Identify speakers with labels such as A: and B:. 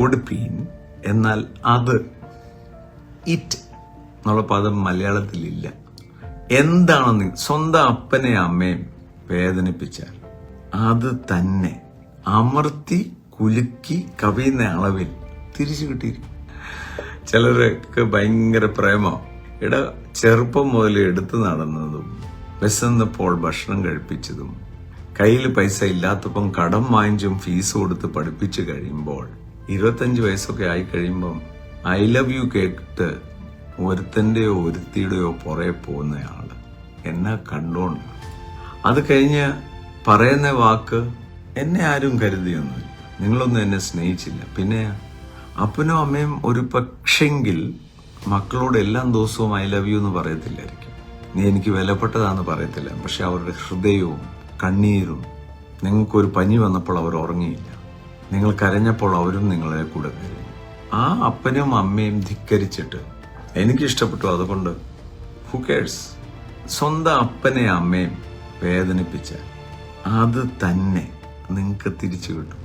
A: കൊടുപ്പീൻ. എന്നാൽ അത് ഇറ്റ് എന്നുള്ള പദം മലയാളത്തിലില്ല. എന്താണെന്ന് സ്വന്തം അപ്പനെ അമ്മയും വേദനിപ്പിച്ചാൽ അത് തന്നെ അമർത്തി കുലുക്കി കവിയുന്ന അളവിൽ തിരിച്ചു കിട്ടിയിരിക്കും. ചിലരൊക്കെ ഭയങ്കര പ്രേമം. ചെറുപ്പം മുതൽ എടുത്തു നടന്നതും വിശന്നപ്പോൾ ഭക്ഷണം കഴിപ്പിച്ചതും കയ്യിൽ പൈസ ഇല്ലാത്തപ്പം കടം വാങ്ങിച്ചും ഫീസ് കൊടുത്ത് പഠിപ്പിച്ചു കഴിയുമ്പോൾ 25 വയസ്സൊക്കെ ആയി കഴിയുമ്പം ഐ ലവ് യു കേട്ട് ഒരുത്തന്റെയോ ഒരുത്തിയുടെയോ പുറകെ പോകുന്നയാള് എന്നെ കണ്ടോണ്ട് അത് കഴിഞ്ഞ് പറയുന്ന വാക്ക് എന്നെ ആരും കരുതിയൊന്നുമില്ല, നിങ്ങളൊന്നും എന്നെ സ്നേഹിച്ചില്ല. പിന്നെ അപ്പനും അമ്മയും ഒരു പക്ഷെങ്കിൽ മക്കളോട് എല്ലാ ദിവസവും ഐ ലവ് യു എന്ന് പറയത്തില്ലായിരിക്കും, നീ എനിക്ക് വിലപ്പെട്ടതാന്ന് പറയത്തില്ല. പക്ഷെ അവരുടെ ഹൃദയവും കണ്ണീരും, നിങ്ങൾക്കൊരു പനി വന്നപ്പോൾ അവർ ഉറങ്ങിയില്ല, നിങ്ങൾ കരഞ്ഞപ്പോൾ അവരും നിങ്ങളെ കൂടെ കരഞ്ഞു. ആ അപ്പനും അമ്മയും ധിക്കരിച്ചിട്ട് എനിക്കിഷ്ടപ്പെട്ടു, അതുകൊണ്ട് ഹു കെയർസ്. സ്വന്തം അപ്പനെ അമ്മയും വേദനിപ്പിച്ചാൽ അത് തന്നെ നിങ്ങൾക്ക് തിരിച്ചു കിട്ടും.